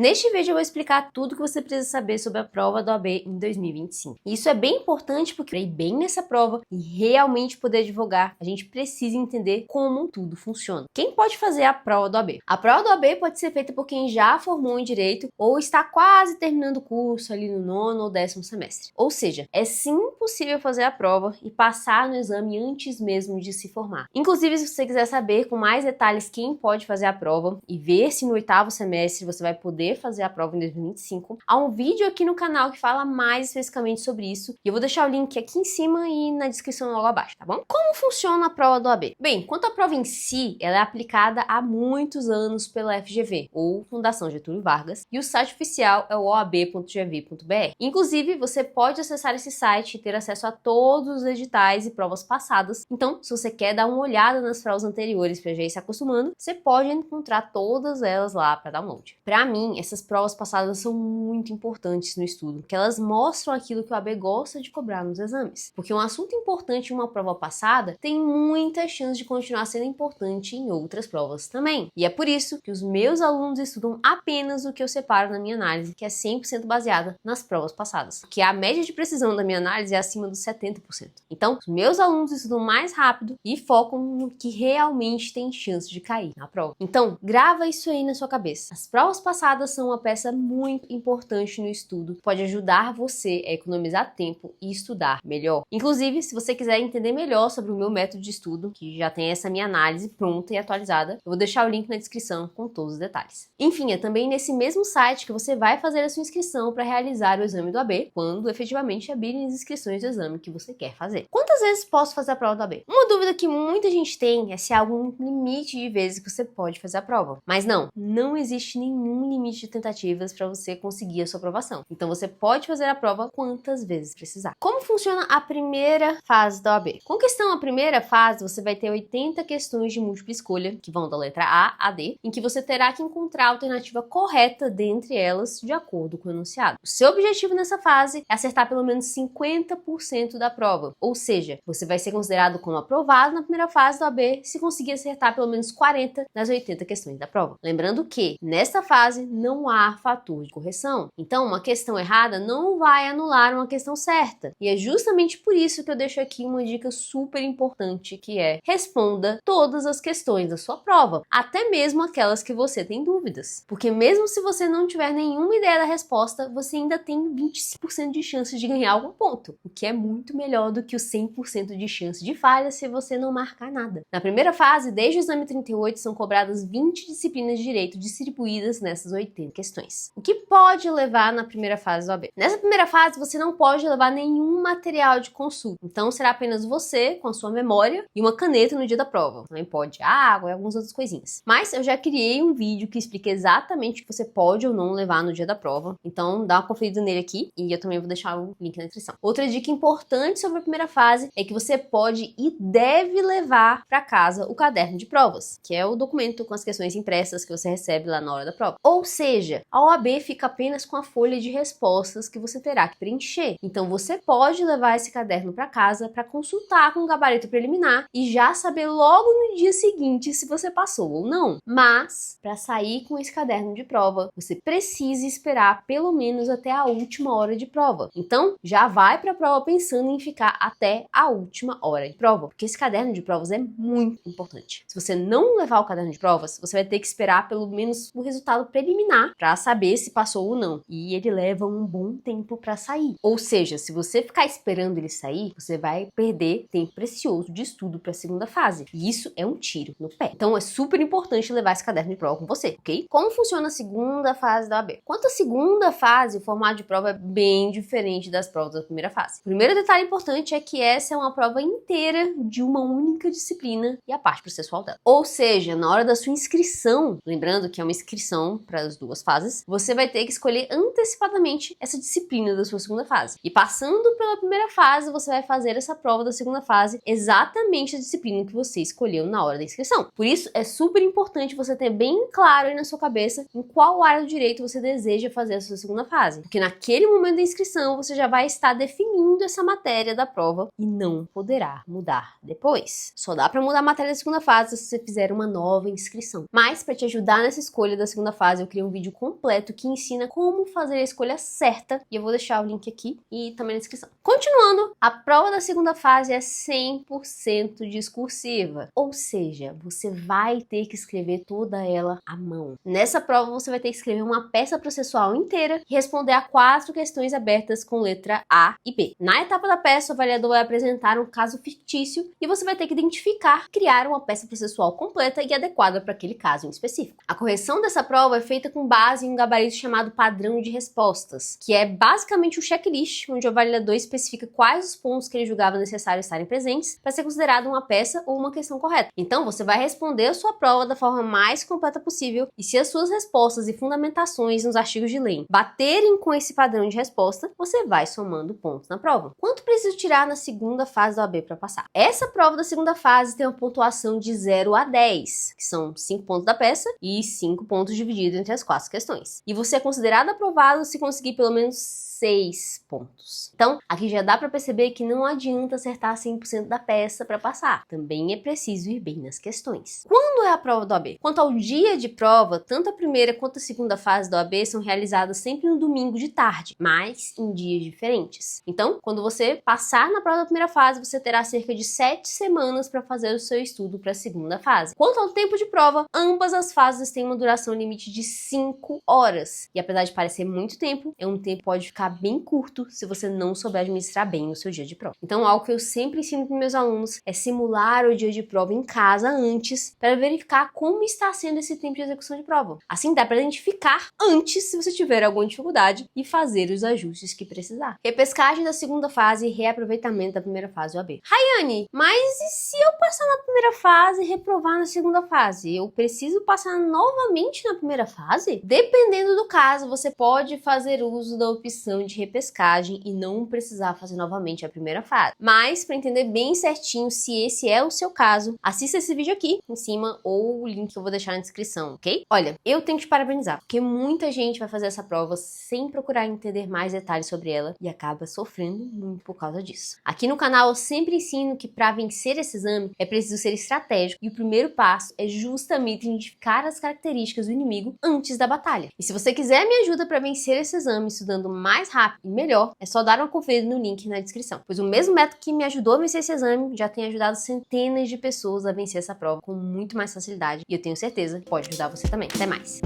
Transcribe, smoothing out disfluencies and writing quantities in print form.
Neste vídeo eu vou explicar tudo que você precisa saber sobre a prova da OAB em 2025. E isso é bem importante porque para ir bem nessa prova e realmente poder advogar, a gente precisa entender como tudo funciona. Quem pode fazer a prova da OAB? A prova da OAB pode ser feita por quem já formou em Direito ou está quase terminando o curso ali no 9º ou 10º semestre. Ou seja, é sim possível fazer a prova e passar no exame antes mesmo de se formar. Inclusive, se você quiser saber com mais detalhes quem pode fazer a prova e ver se no 8º semestre você vai poder fazer a prova em 2025, há um vídeo aqui no canal que fala mais especificamente sobre isso e eu vou deixar o link aqui em cima e na descrição logo abaixo, tá bom? Como funciona a prova do OAB? Bem, quanto à prova em si, ela é aplicada há muitos anos pela FGV, ou Fundação Getúlio Vargas, e o site oficial é o oab.gv.br. Inclusive, você pode acessar esse site e ter acesso a todos os editais e provas passadas. Então, se você quer dar uma olhada nas provas anteriores para já ir se acostumando, você pode encontrar todas elas lá para download. Para mim, essas provas passadas são muito importantes no estudo, porque elas mostram aquilo que o OAB gosta de cobrar nos exames. Porque um assunto importante em uma prova passada tem muita chance de continuar sendo importante em outras provas também. E é por isso que os meus alunos estudam apenas o que eu separo na minha análise, que é 100% baseada nas provas passadas. Porque a média de precisão da minha análise é acima dos 70%. Então, os meus alunos estudam mais rápido e focam no que realmente tem chance de cair na prova. Então, grava isso aí na sua cabeça. As provas passadas são uma peça muito importante no estudo, pode ajudar você a economizar tempo e estudar melhor. Inclusive, se você quiser entender melhor sobre o meu método de estudo, que já tem essa minha análise pronta e atualizada, eu vou deixar o link na descrição com todos os detalhes. Enfim, é também nesse mesmo site que você vai fazer a sua inscrição para realizar o exame do OAB, quando efetivamente abrirem as inscrições do exame que você quer fazer. Quantas vezes posso fazer a prova do OAB? Uma dúvida que muita gente tem é se há algum limite de vezes que você pode fazer a prova. Mas não existe nenhum limite de tentativas para você conseguir a sua aprovação. Então você pode fazer a prova quantas vezes precisar. Como funciona a primeira fase da OAB? Com questão a primeira fase, você vai ter 80 questões de múltipla escolha, que vão da letra A a D, em que você terá que encontrar a alternativa correta dentre elas, de acordo com o enunciado. O seu objetivo nessa fase é acertar pelo menos 50% da prova, ou seja, você vai ser considerado como aprovado na primeira fase da OAB se conseguir acertar pelo menos 40 das 80 questões da prova. Lembrando que, nesta fase, não há fator de correção. Então, uma questão errada não vai anular uma questão certa. E é justamente por isso que eu deixo aqui uma dica super importante, que é: responda todas as questões da sua prova, até mesmo aquelas que você tem dúvidas. Porque mesmo se você não tiver nenhuma ideia da resposta, você ainda tem 25% de chance de ganhar algum ponto, o que é muito melhor do que os 100% de chance de falha se você não marcar nada. Na primeira fase, desde o exame 38, são cobradas 20 disciplinas de direito distribuídas nessas 80 questões. O que pode levar na primeira fase do OAB? Nessa primeira fase, você não pode levar nenhum material de consulta. Então, será apenas você, com a sua memória e uma caneta no dia da prova. Também pode água e algumas outras coisinhas. Mas eu já criei um vídeo que explica exatamente o que você pode ou não levar no dia da prova. Então, dá uma conferida nele aqui e eu também vou deixar o link na descrição. Outra dica importante sobre a primeira fase é que você pode e deve levar para casa o caderno de provas, que é o documento com as questões impressas que você recebe lá na hora da prova. Ou seja, a OAB fica apenas com a folha de respostas que você terá que preencher. Então você pode levar esse caderno para casa para consultar com o gabarito preliminar e já saber logo no dia seguinte se você passou ou não. Mas, para sair com esse caderno de prova, você precisa esperar pelo menos até a última hora de prova. Então, já vai para a prova pensando em ficar até a última hora de prova, porque esse caderno de provas é muito importante. Se você não levar o caderno de provas, você vai ter que esperar pelo menos o resultado preliminar para saber se passou ou não. E ele leva um bom tempo para sair. Ou seja, se você ficar esperando ele sair, você vai perder tempo precioso de estudo para a segunda fase. E isso é um tiro no pé. Então é super importante levar esse caderno de prova com você, ok? Como funciona a segunda fase da OAB? Quanto à segunda fase, o formato de prova é bem diferente das provas da primeira fase. O primeiro detalhe importante é que essa é uma prova inteira de uma única disciplina e a parte processual dela. Ou seja, na hora da sua inscrição, lembrando que é uma inscrição para as duas fases, você vai ter que escolher antecipadamente essa disciplina da sua segunda fase. E passando pela primeira fase, você vai fazer essa prova da segunda fase exatamente a disciplina que você escolheu na hora da inscrição. Por isso, é super importante você ter bem claro aí na sua cabeça em qual área do direito você deseja fazer a sua segunda fase. Porque naquele momento da inscrição, você já vai estar definindo essa matéria da prova e não poderá mudar depois. Só dá para mudar a matéria da segunda fase se você fizer uma nova inscrição. Mas, para te ajudar nessa escolha da segunda fase, eu criei um um vídeo completo que ensina como fazer a escolha certa, e eu vou deixar o link aqui e também na descrição. Continuando, a prova da segunda fase é 100% discursiva, ou seja, você vai ter que escrever toda ela à mão. Nessa prova você vai ter que escrever uma peça processual inteira e responder a 4 questões abertas com letra A e B. Na etapa da peça, o avaliador vai apresentar um caso fictício e você vai ter que identificar, criar uma peça processual completa e adequada para aquele caso em específico. A correção dessa prova é feita com base em um gabarito chamado padrão de respostas, que é basicamente um checklist onde o avaliador especifica quais os pontos que ele julgava necessário estarem presentes para ser considerado uma peça ou uma questão correta. Então, você vai responder a sua prova da forma mais completa possível e se as suas respostas e fundamentações nos artigos de lei baterem com esse padrão de resposta, você vai somando pontos na prova. Quanto preciso tirar na segunda fase da OAB para passar? Essa prova da segunda fase tem uma pontuação de 0 a 10, que são 5 pontos da peça e 5 pontos divididos entre as 4 questões. E você é considerado aprovado se conseguir pelo menos 6 pontos. Então, aqui já dá para perceber que não adianta acertar 100% da peça para passar. Também é preciso ir bem nas questões. Quando é a prova da OAB? Quanto ao dia de prova, tanto a primeira quanto a segunda fase da OAB são realizadas sempre no domingo de tarde, mas em dias diferentes. Então, quando você passar na prova da primeira fase, você terá cerca de 7 semanas para fazer o seu estudo para a segunda fase. Quanto ao tempo de prova, ambas as fases têm uma duração limite de 5 horas. E apesar de parecer muito tempo, é um tempo que pode ficar bem curto se você não souber administrar bem o seu dia de prova. Então, algo que eu sempre ensino para meus alunos é simular o dia de prova em casa antes para verificar como está sendo esse tempo de execução de prova. Assim, dá para identificar antes se você tiver alguma dificuldade e fazer os ajustes que precisar. Repescagem da segunda fase e reaproveitamento da primeira fase do OAB. Rayane, mas e se eu passar na primeira fase e reprovar na segunda fase? Eu preciso passar novamente na primeira fase? Dependendo do caso, você pode fazer uso da opção de repescagem e não precisar fazer novamente a primeira fase. Mas, para entender bem certinho se esse é o seu caso, assista esse vídeo aqui em cima ou o link que eu vou deixar na descrição, ok? Olha, eu tenho que te parabenizar, porque muita gente vai fazer essa prova sem procurar entender mais detalhes sobre ela e acaba sofrendo muito por causa disso. Aqui no canal eu sempre ensino que para vencer esse exame é preciso ser estratégico e o primeiro passo é justamente identificar as características do inimigo antes da batalha. E se você quiser minha ajuda para vencer esse exame estudando mais rápido e melhor, é só dar uma conferida no link na descrição, pois o mesmo método que me ajudou a vencer esse exame já tem ajudado centenas de pessoas a vencer essa prova com muito mais facilidade e eu tenho certeza que pode ajudar você também. Até mais!